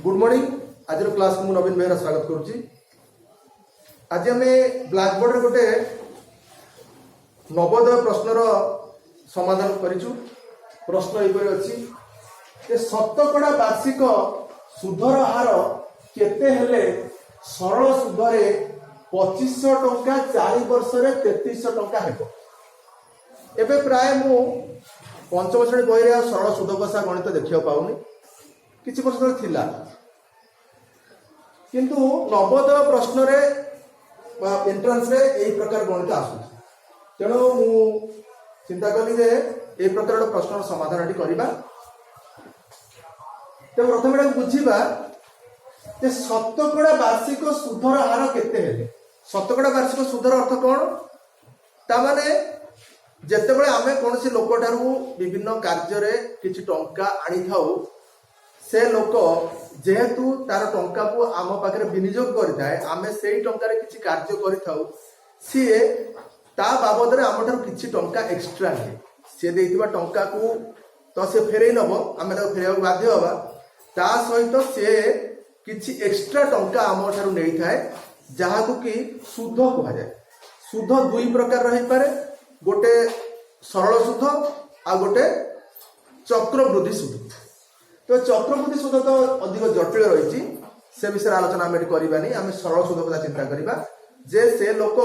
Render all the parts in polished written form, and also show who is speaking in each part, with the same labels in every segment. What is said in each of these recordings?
Speaker 1: Good morning. आज class को नवीन बेहरा स्वागत करुच्ची। आज आम ब्लैक बोर्ड गोटे नवोदय प्रश्नर समाधान करिछु। प्रश्न एपरि अछि जे शतकड़ा वार्षिक सुधर हार केते हेले सरल सुधरे 2500 टंका 4 वर्ष रे 3300 टंका हेबो। एबे प्राय मु पंचम श्रेणी बही रे सरल सुध कषा गणित देखियो पाउनी। किछि वर्ष तले थिला किंतु नवोदय प्रश्न रे एंट्रांस रे एई प्रकार गणित आसु। तेणु मु चिंता कली जे एई प्रकार प्रश्न समाधान करिबा। तो प्रथम बुझीबा जे शतकड़ा वार्षिक सुधर हार केते हेले। शतकड़ा वार्षिक सुधर अर्थ कौन? तामाने जेतेबेले आमे कोनोसी लोक ठारू विभिन्न कार्य रे किछि टंका आनी थाउ, से लोक जेहेतु तार टंका को आम पाखे विनियोग करिथाए, आमे सेई टंका रे किछि कार्य करिथाउ, सीए ता बाबद रे आम ठारू किछि टंका एक्स्ट्रा हे से देइथिबा टंका को तो से फेरई नबो, आमे ताको फेरैया बाध्य हबा। ता सहित से किछि एक्स्ट्रा टंका आम ठारू नेई थाए, जहा को कि सुध कहा जाय। सुध दुई प्रकार रही पारे, गोटे सरल सुध आ गोटे चक्रवृद्धि सुध। तो चक्रवृद्धि सुध तो अधिक जटिल रही, से विषय आलोचना आम करवानी। आम सरल सुध कथा चिंता करवा जे से लोक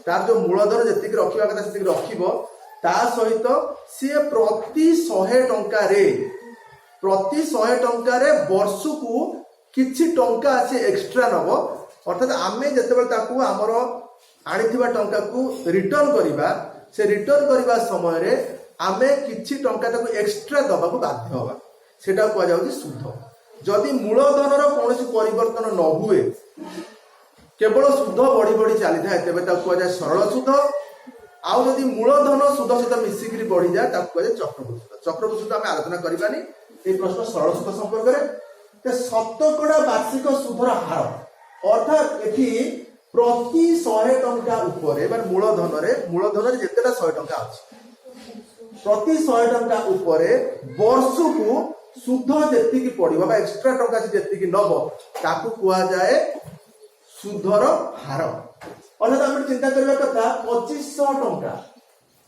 Speaker 1: तार जो मूलधन जी रखा कथा से रखिबो, ता सहित सी प्रति 100 टंका रे वर्ष को किछि टंका से एक्स्ट्रा नब। अर्थात आमे जेतेबेले ताकू हमर आनिथिबा टंका को रिटर्न करिबा, से रिटर्न करबा समय रे आमे किछि टंका ताकू एक्स्ट्रा दबा को बाध्य होबा, सेटा को जाउछि सुध। जदि मूलधनर कोनोसी परिवर्तन न हुए, केवल सुध बढ़ी बढ़ी चली थाए, तेबे ताकू जाय सरल सुध। आउ जदि मूलधन सुध सहित मिसिकरी बढ़ी जाए, ताकू जाय चक्रवृद्धि सुध। चक्रवृद्धि सुध आमे आलोचना करबानी। ए प्रश्न सरल सुध संपर्क रे ते शतकड़ा वार्षिक सुधर हार अर्थात एठी प्रति 100 टंका उपरे बा मूलधन रे जेतेटा 100 टंका अछि, प्रति 100 टंका उपरे वर्ष को सुध जेतिकी पड़िबा बा एक्स्ट्रा टंका से जेतिकी नबो, ताकू कुआ जाए सुधर हार। अर्थात हम चिंता करबा कथा 2500 टंका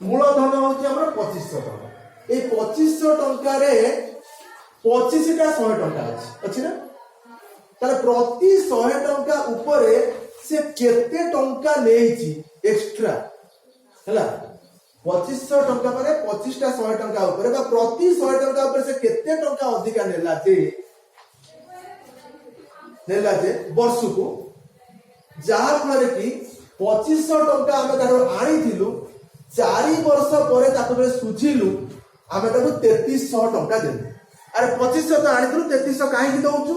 Speaker 1: मूलधन होछि हमर 2500 टंका। ए 2500 टंका रे 25 टा 100 टंका अछि ना, ताले प्रति 100 टंका उपरे से केते टंका नेछि एक्स्ट्रा हैला। 2500 टंका पर 25 टा 100 टंका ऊपर बा प्रति 100 टंका ऊपर से केते टंका अधिका नेला जे वर्ष को, जहा फल कि 2500 टंका आमे तारो आनी थिलु, 4 वर्ष परे ताको सुझिलु, आमे ताको 3300 टंका देलु। अरे 2500 तो आनी थिलु, 3300 काहे कि दउचु?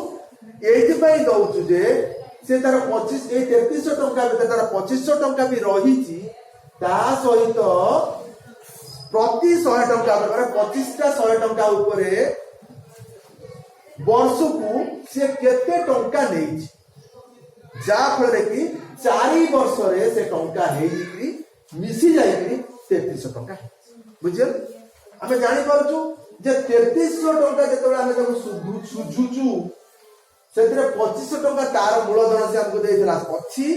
Speaker 1: एथि पई दउचु जे से तार 25 ए 3300 टंका भीतर तार 2500 टंका भी रहिछि, ता सहित प्रति 100 टंका पर 25 टा 100 टंका उपरे वर्ष को से केते टंका नेछि, जा फल कि 4 वर्ष रे से टंका हेइकरी मिसी जाइकरी 3300 टंका। बुझिल? हमें जानि परछु जे 3300 टंका जेतबे हमें ताको सुझुचु, सेतरे 2500 टंका तार मूलधन से हमको देइथला अछि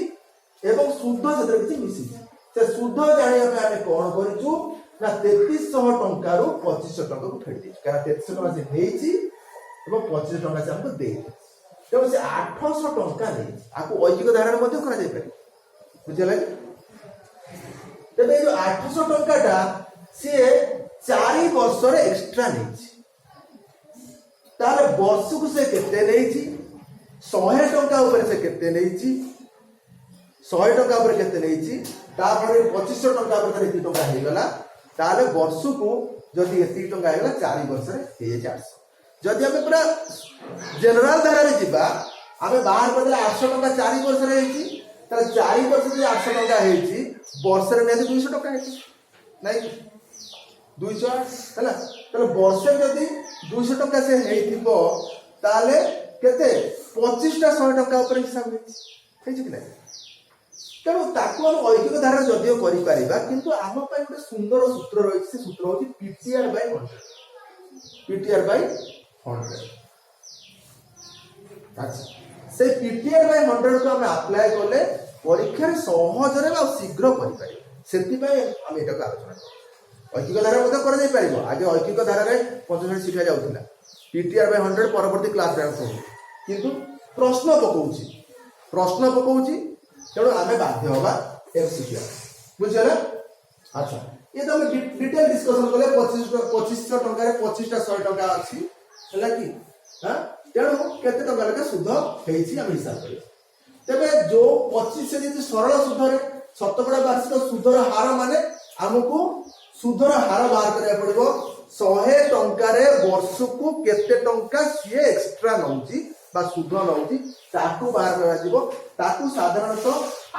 Speaker 1: एवं सुध सेतरे किछि मिसी। से सुध जानिया पे हमें कोन करिछु ना 3300 टंका रु 2500 टंका को फेड दिछु, कारण 3300 टंका से नेछि एवं 2500 टंका से हमको देइ। तो से 800 टंका नेछि, आको ऐच्छिक धारण मध्ये करा जाय पारे। बुझले? तबे जो 800 टंका टा से 4 वर्ष रे एक्स्ट्रा नेछि, ताले वर्ष को से केते नेछि, 100 टंका ऊपर से केते नेछि, 100 टंका ऊपर केते नेछि, तापर 2500 टंका ऊपर एति टंका हे गला, ताले वर्ष को जदि एति टंका हे गला 4 वर्ष रे हे 400। जदि हमें पूरा जनरल धारा रे जिबा, हमें बाहर पदले 800 टंका 4 वर्ष रे हेछि, ताले 4 वर्ष जे 800 टंका हेछि, वर्ष रे ने 200 टंका हेछि नै 200 हैला। ताले वर्ष जदि 200 टंका से हेइथिबो, ताले केते 25 टा 100 टंका ऊपर हिसाब हेछि कि नै। तेणु ताकू हम ऐच्छिक धारा जदिओ करि परिबा, किंतु आम पय गोटे सुंदर सूत्र रही, से सूत्र होछि PTR/100। PTR/100 अच्छा से पीटीआर बाय 100 को हम अप्लाई कले परीक्षा रे सहजरे आ शीघ्र करि पारि सेति पय हम एटा को आलोचना करू ऐकिक धारा मते कर जाय पारिबो आगे ऐकिक धारा रे 55 शिखा जाउतिला पीटीआर बाय 100 परवर्ती क्लास रे हम किंतु प्रश्न पकाउची तेणु आमे बाध्य होबा एमसीक्यू बुझिला अच्छा ये तो डिटेल डिस्कशन कले 2500 टंका रे 25टा 100 टंका अछि हला कि हां तेणु केते टंका लेके सुध हेछि हम हिसाब करियो तेबे जो 25 से यदि सरल सुधरे शतकड़ा वार्षिक सुधर हार माने हमको सुधर हार बाहर करिया पड़िबो 100 टंका रे वर्ष को केते टंका सिए एक्स्ट्रा नउची बा सुध नउची ताकू बाहर करा जिवो ताकू साधारणतः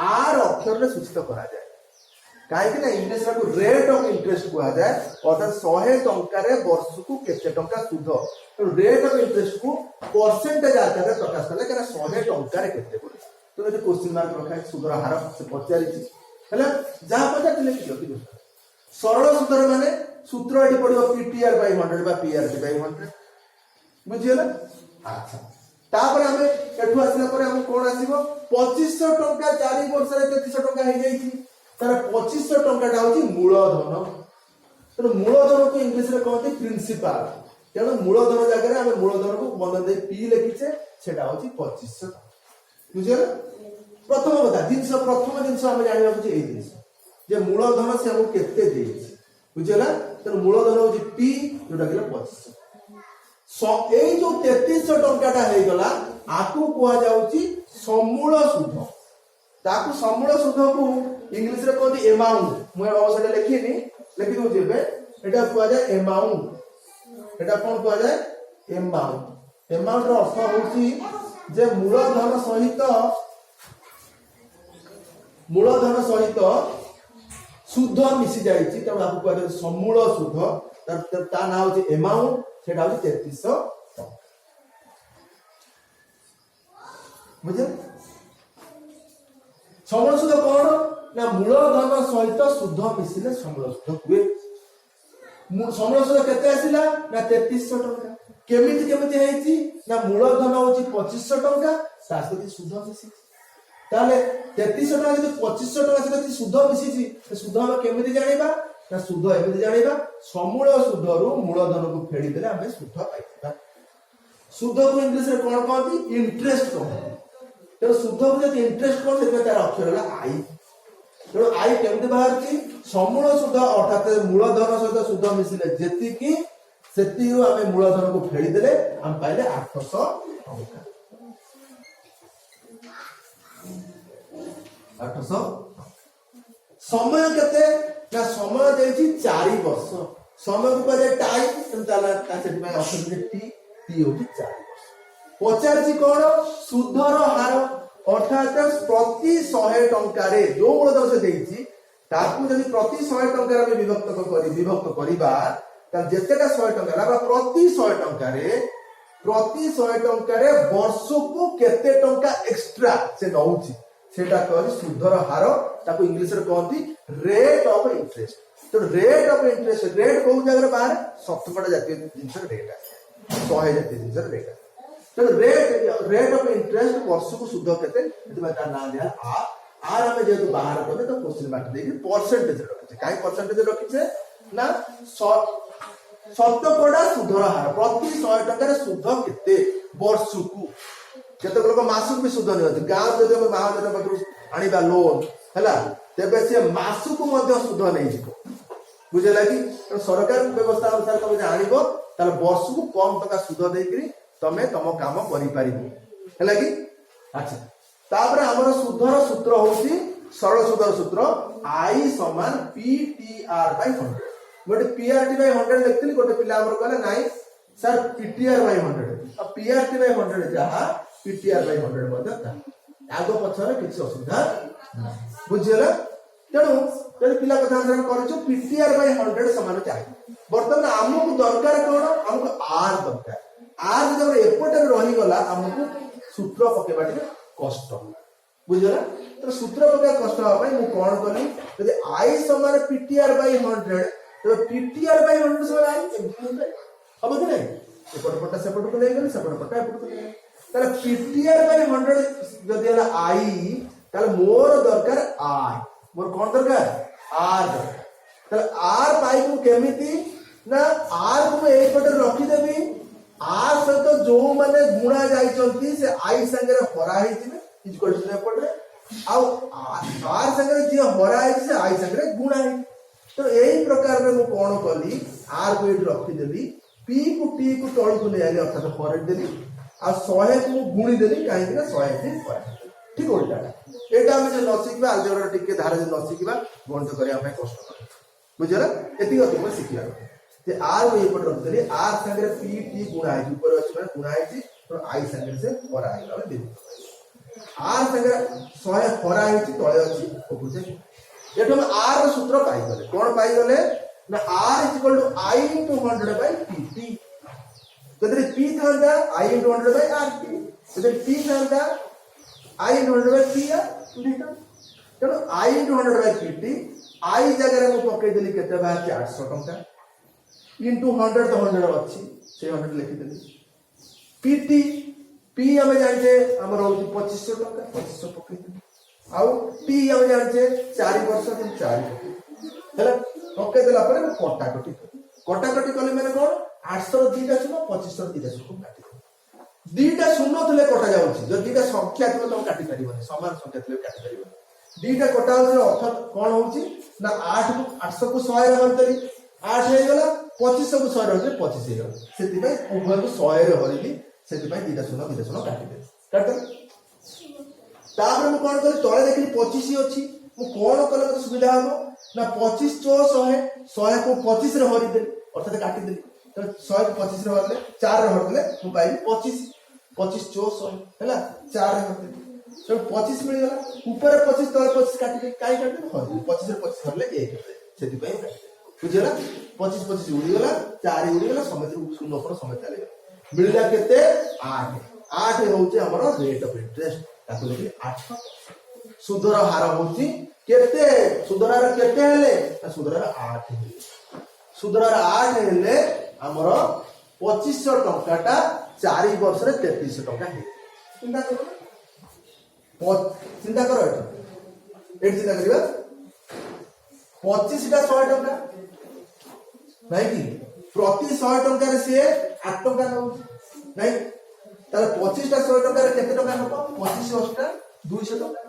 Speaker 1: आर अक्षर रे सूचित करा जाय काहे कि ना इंग्लिश को रेट ऑफ इंटरेस्ट कहा जाय अर्थात 100 टंका रे वर्ष को केते टंका सुध तो रेट ऑफ इंटरेस्ट को परसेंटेज आधार रे प्रकाश कले कि 100 टंका रे केते पड़े तो ये क्वेश्चन मार्क रखा है सुधर हार से पचारि छी हला जहां पता चले कि सरल सुधर माने सूत्र एटी पड़ियो पीटीआर बाय 100 बा पीआरटी बाय 100 बुझियला अच्छा तापर हमें एठु आसिला पर हम कोन आसीबो 2500 टंका 4 वर्ष रे 3300 टंका हे जाई छी तार 2500 टंका टा होची मूलधन तो मूलधन को इंग्लिश रे कहते प्रिंसिपल तेणु मूलधन जगह हम मूलधन को बंधन दे पी लिखिचे सेटा होची 2500 बुझियला प्रथम बता जिंस प्रथम जिंस हम जानिबा छी एई जिंस जे मूलधन से हम केते देछि बुझियला तो मूलधन होची पी जोटा गेला 2500 एई जो 3300 टंका टा हे गला आकु कोआ जाउची समूल सुध ताकु समूल सुध को इंग्लिश रे कहती अमाउंट मु अवसर लिखिनी लिखि दउ जेबे एटा कोआ जाय अमाउंट एटा कोन कोआ जाय अमाउंट रो अर्थ होची जे मूलधन सहित सुध मिसी जाईची त आपको कोआ जाय समूल सुध ता ना होची अमाउंट सेटा होची 3300 बुझे समूल सुध कोन ना मूलधन सहित सुध मिसिले समूल सुध हुए समूल सुध केते आसिला ना 3300 टंका केमिति हेची ना मूलधन होची 2500 टंका सास्वती सुध मिसी ताले 3300 टंका जदि 2500 टंका जदि सुध मिसिची तो सुध हम केमिति जानिबा ना सुध एमिति जानिबा समूल सुधरु मूलधन को फेडी देले हमें सुध पाइबा सुध को इंग्लिश रे कोन कहती इंटरेस्ट कहती तो सुध को जदि इंटरेस्ट कोन से तार अक्षर होला आई तो आई केमिति बाहर की समूल सुध अर्थात मूलधन सहित सुध मिसिले जेति की सेति हमें मूलधन को फेडी देले हम पाइले 800 टंका 800 समय केते ना समय देछि 4 वर्ष समय को जे टाइम तुम ताला सेति में अक्षर जे टी होछि 4 वर्ष पचारछि कोन सुधर हार अर्थात प्रति 100 टंका रे जो मूलधन से देछि ताकू जदि प्रति 100 टंका रे विभक्त करिबा त जेतेटा 100 टंका ला प्रति 100 टंका रे वर्ष को केते टंका एक्स्ट्रा से नउछि सेटा कहली सुधर हार ताकू इंग्लिश रे कहती रेट ऑफ इंटरेस्ट तो रेट ऑफ इंटरेस्ट रेट को जगह बाहर शतकड़ा जातीय जिंस रेट है 100 जातीय जिंस रेट तो रेट ऑफ इंटरेस्ट वर्ष को सुध केते एतबा ता ना दिया आर हमें जेतु बाहर करबे तो क्वेश्चन मार्क देके परसेंटेज रखिছে काई परसेंटेज रखिছে ना शतकड़ा सुधर हार प्रति 100 टका रे सुध केते वर्ष को केते लोक मासुक भी सुध नियति गांव जदि हम महाजन पाखरु आनिबा लोन हैला तेबे से मासुक मध्ये सुध नै जिवो बुझला कि सरकार व्यवस्था अनुसार तमे आनिबो ताले वर्ष को कम टका सुध देकरी तमे तम काम करि पारिबो हैला कि अच्छा तापर हमर सुधर सूत्र होची सरल सुधर सूत्र I समान PTR बाय 100 गोटे PRT बाय 100 देखथिली गोटे पिला हमर कहले नाही सर PTR बाय 100 अब PRT बाय 100 जहा PTR बाय 100 मध्ये था आगो पछरे किछ असुविधा बुझियला तेणु तेरे पिला कथा हम करछु PTR बाय 100 समान चाहिए वर्तमान हमको दरकार कोन हमको R दरकार R जब एपटे रही गला हमको सूत्र पकेबाटे कष्ट बुझला तो सूत्र पके कष्ट होबा मु कोन करली यदि I समान PTR बाय 100 तो PTR बाय 100 समान I अब कि नहीं एपट पटा सेपट को ले गेल सेपट पटा एपट को ले ताले PTR बाय 100 जदि हला I ताले मोर दरकार R मोर कोन दरकार R दरकार ताले R पाई को केमिति ना R को एक पटे रखी देबी R सहित जो माने गुणा जाई चंती से I संगे हरा ही थिबे इक्वल टू पटे आ R संगे जे हरा है से I संगे गुणा है तो यही प्रकार में मु कोन कली R को एठी रखी देबी P को T को तळ को ले आले अर्थात फॉरवर्ड देली आ 100 को गुणी देली काहे कि ना 100 से फॉरवर्ड ठीक उल्टा एटा हम जे न सिखबा अलजेब्रा टिके धारा जे न सिखबा गणित करिया में कष्ट कर बुझला एति गति में सिखिया जे R को एपट रख देली R संगे P T गुणा है ऊपर अछि माने गुणा है तो I संगे से फरा है गला देली R संगे 100 फरा है तळे अछि ऊपर से एठो हम R रो सूत्र पाई गले कोन पाई गले ना R = I * 100 by PT जदि P थांदा I * 100 by RT जदि T थांदा I * 100 by PR लिखा तेणु I * 100 by PT I जगह में पकई देली केते बाहर 800 टंका इनटू 100 तो 100 अछि से 100 लिखि देली PT P हमें जानते हमर होची 2500 टंका 2500 पकई देली आउ T हमें जानते 4 वर्ष दिन 4 हैला पकई देला पर कटाकटी कले माने कोन 800 रो दीटा सुनो 2500 रो दीटा सुनो काटी दीटा शून्य थले कटा जाउची जो दीटा संख्या थले तुम काटी परिबने समान संख्या थले काटी परिबने दीटा कटा होले अर्थ कोन होउची ना 8 को 800 को 100 रे हरतली 8 हे गेला 2500 को 100 रे हरतली 25 हे गेला सेति भाई उभय को 100 रे हरली सेति भाई दीटा शून्य काटी दे काट तापर मु कोन करी तळे देखली 25 अछि मु कोन कले मते सुविधा हबो ना 25 * 100 को 25 रे हरि दे अर्थात काटी दे तो 100 को 25 रे हरले 4 रे हरले मु पाइली 25 25 * 100 हैला 4 रे हरले तो 25 मिल गला ऊपर 25 तळे 25 काटी दे काई काटी हरले 25 रे 25 हरले 1 सेति पई बुझला 25 25 उडी गला 4 उडी गला समेत शून्य पर समेत चले मिलला केते 8 8 होउचे हमर रेट ऑफ इंटरेस्ट ताको लेके 8 सुधर हार होउची केते सुधरार केते हेले सुधरार 8 हेले सुधरार 8 हेले हमर 2500 टंकाटा 4 वर्ष रे 3300 टंका हे चिंता करो एट चिंता करिबा 25 टा 100 टंका नहीं कि प्रति 100 टंका रे से 8 टंका नउ नहीं ताले 25 टा 100 टंका रे केते टंका हबो 25 टा 200 टंका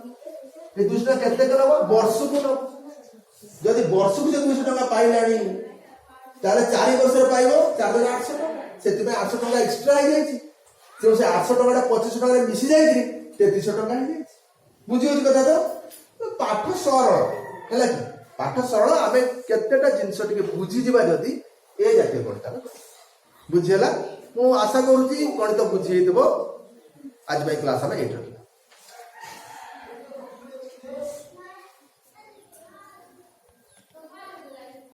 Speaker 1: ए 200 टंका केते करबो वर्ष को न जदि वर्ष को 200 टंका पाइलानी ताले 4 वर्ष रे पाइबो 4800 टंका सेति में 800 टंका एक्स्ट्रा आ जाईची से 800 टंका 2500 टंका रे मिसी जाईची 3300 टंका आ जाईची बुझियो कथा तो पाठ सरल हैला कि पाठ सरल आमे केतेटा जिंस टिके बुझी जिबा जदी ए जाके गणित बुझियला मु आशा करूची गणित बुझी देबो आज भाई क्लास में एट